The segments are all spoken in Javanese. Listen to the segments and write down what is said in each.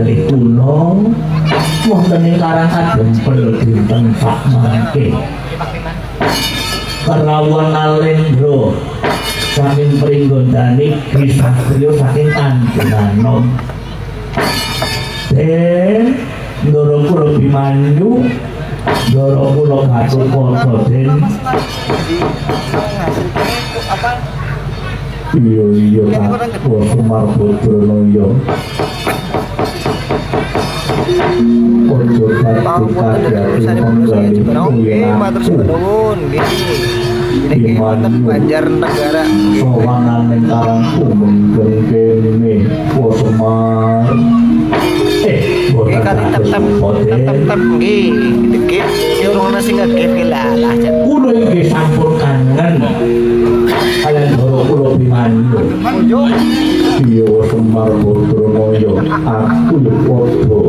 penggalih kula wonten ing Karangkadem dinten sak mangke Kerawan Alendra saking Pringgondani Krisatrio saking Tanjunganom Ndoro kula Bimanyu Ndoro kula Gatotkaca Den iya Kak Semar Badranaya ojo dadi kadhati Banjarnegara sowanan ning Karangkumeng kene Semar kan tetep nggih dikit urung sing ngegeh lah kula iki sampun kangen kalian kula Bimanyu iya Semar Badranaya aku yo padha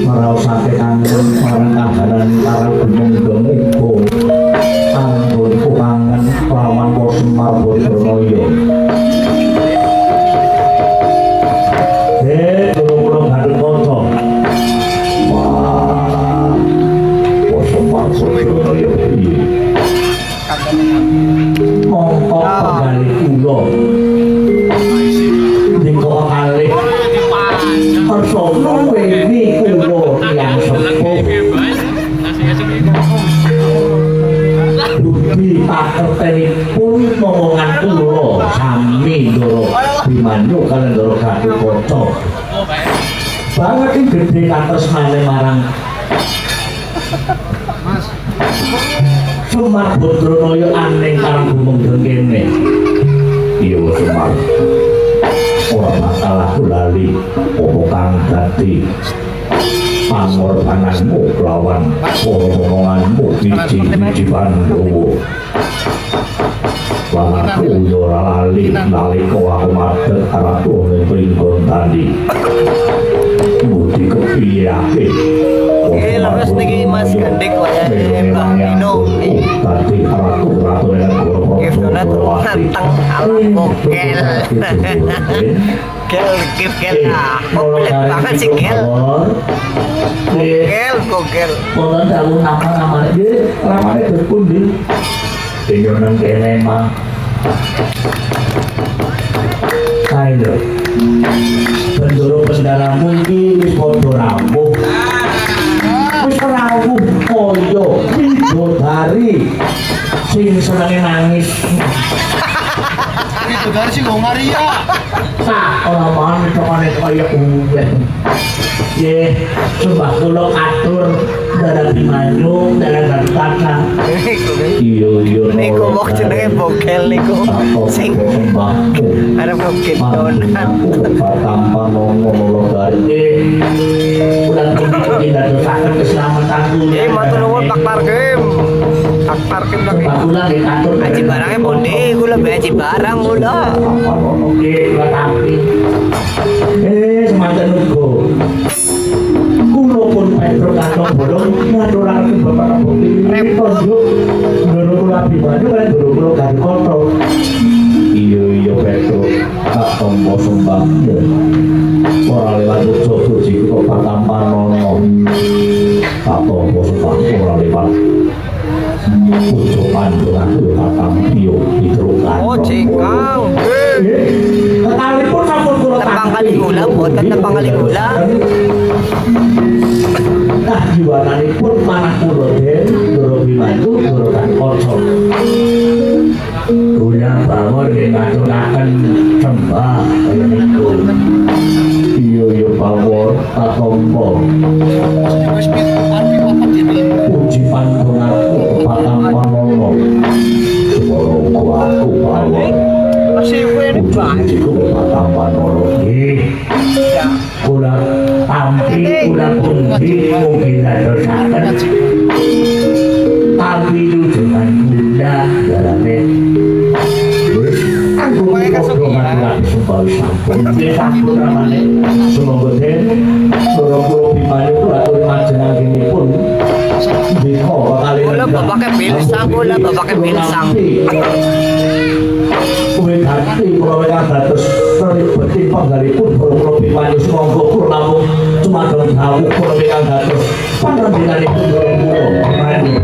maraosake kangen marang kahanan karo gunung Dongego anggonku kangen lawan Semar Badranaya kula Gatotkaca wah Semar Badranaya iki mongko penggalih kula dika kalih persana weni kula tiyang sepuh dugi pakertenipun momongan kula sami Ndoro Bimanyu kaliyan Ndoro Gatotkaca banget iki gedhe katresnane marang Semar Badranaya aning Karangkumeng kene iya Semar ora masalah lali apa kang dadi pangorbananmu lawan omonganmu biji-biji Pandhawa aku ora lali nalika aku madhep karatu ning Pringgondani budi kepiye leres niki Mas Gandik wayahe Mbah Dino tadi ratu ning Gifdona tantang alam bokel Gel komplit banget sih gel gogel Pola daun nama-nama dia ramane berpundi tinggal nang kene mah ayo Bendoro pendalamu iki wis padha rawuh wis rawuh kaya widodari sing senenge nangis widodari sing ngomong Maria ora manut kaya kuwe ye coba kula atur Ndara Bimanyu Ndara Gatotkaca iya niku mok jenenge bokel niku sing arep kedonan tanpa ngono gari ulang iki dadosaken keselamatan kula matur nuwun Pak Parkim lagi kula nggih atur aji barangnya bondi kula be aji barang kula nggih kula tapi semanten uga kula pun Petro kantong bolong ngaturaken Bapak Bupati repot yo Ndoro kula Bimanyu kan Ndoro kula Gatotkaca iya Petro tak tombo sembahmu ora lewat jogo jiku kok patampan nono tak tombo sembahmu ora lewat ucapan dengan katam bio diterukan oh cikang kekalipun sampun kula tepang kali gula boten tepang kali gula nah jiwananipun manah kula Den Ndoro Bimanyu Ndoro Gatotkaca kula bawon nggih ngaturaken sembah kaya niku iya bawon tak tombo puji panggonganku patampa nono supaya aku bawon masih kuwi pujiku patampa nono kula tampi kula pundi mugi dadosaken tapi dengan bunda dalane aku ngomongan supaya sampun sampun ramane semoga Den Ndoro kula Bimanyu atur panjenenganipun dika kali kula bapake pilsang kula bapake pilsang kuwi hati kula dados seribeti panggalipun kula Bimanyu semoga kula namung dumateng tahu kula ingkang dados panambitanipun kula mandi.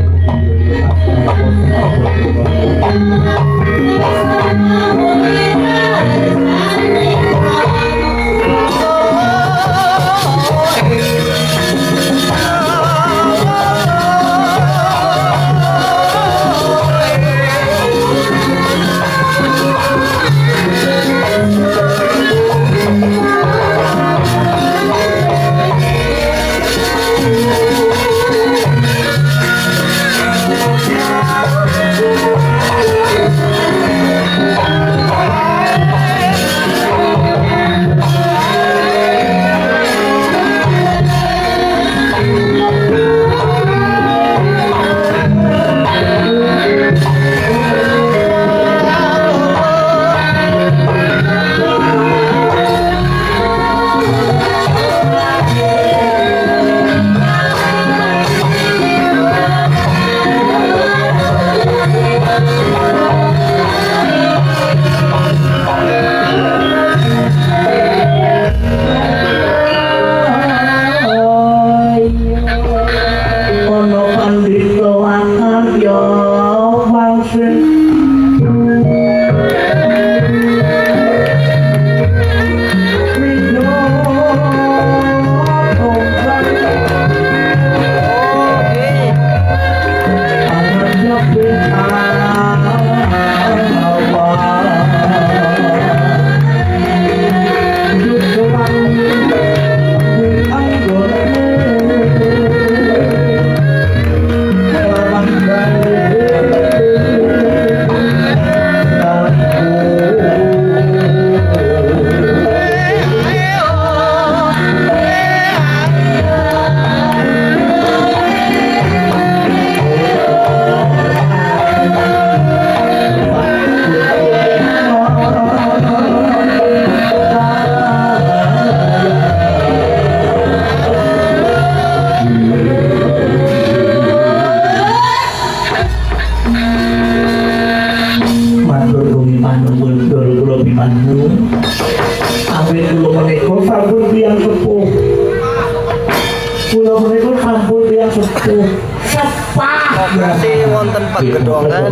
Lokasi wonten Pagedongan,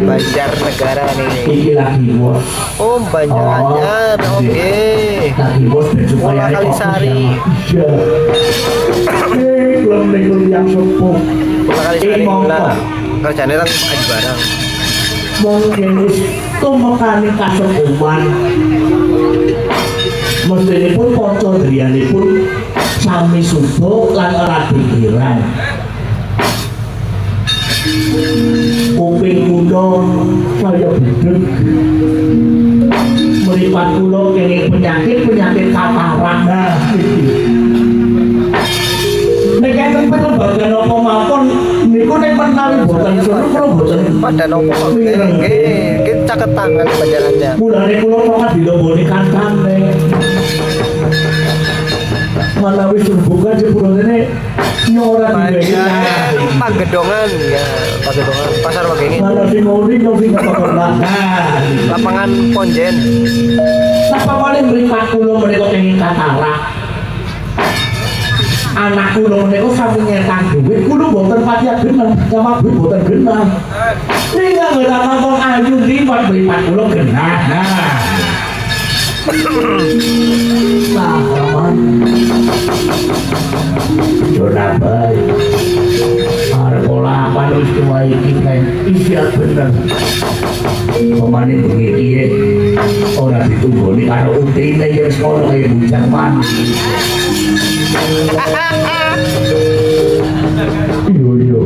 Banjarnegara nih. Iki lagi bos. Oh, Banjaranyar, oke. Lagi bos dan supaya Mula Kalisari. Belum lekul yang sepuh. Mula Kalisari lah. Kerjanya kan aja barang. Mungkin itu mekani kasepuhan. Mestini pun ponco driani pun sami suduk lan ora pikiran. Kuping kula saya budek. Mripat kula kene penyakit katarak. Nah, iki. Nek enten bagian apa mawon niku nek menawi boten suruh kula boten Pada nopo nggih caket tangan Banjaranyar. mulane kula kok diloboni kancane. Malawi surbuka jebulane nyora Banjar Pagedongan ya, Pagedongan Pasar Wagengen. Malah sing ngori sing pernah. Lapangan Ponjen. Napa paling mripat kula menika kenging katarak. Anak kula menika sami nyetak duit, kula mboten pati genah, sama duit mboten genah. Ning ora ngomong ayu liwat mripat kula genah. Nah, aman. Ora bae. Arep olah panus tua iki kan isiat bener. Pemane bengi piye ora ditunggoni karo utine ya wis kono kaya bujang mandi. Yo.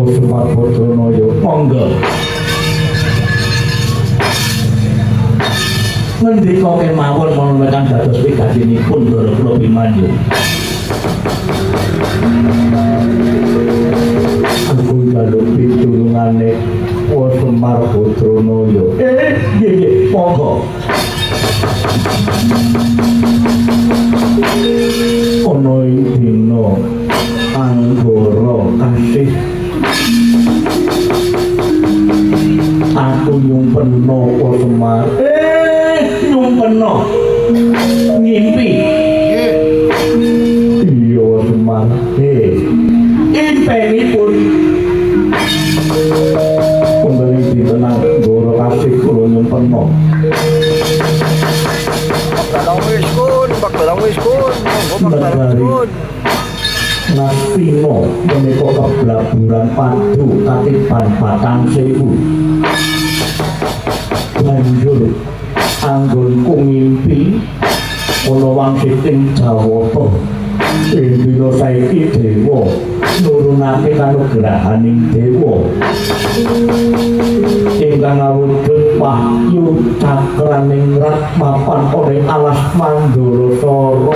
Oh, Semar Bodono yo monggo. Ngendika kemawon menawi dados wigatinipun Ndara Kula Bimanyu. Aku jaluk pitulungane Semar Bodono yo. Nggih, monggo. Ono ing dina Anggara kasih aku nyumpeno Semar. Nyumpeno ngimpi wis kun, monggo Pak kun. Nasino menika keblaburan padu katipan patang sewu. Banjur anggonku ngimpi ana wangsiting Jawata dina saiki dewa nurunake kanugrahaning dewa ingkang awujud wahyu cakraning rat mapan ing alas Mandala Sara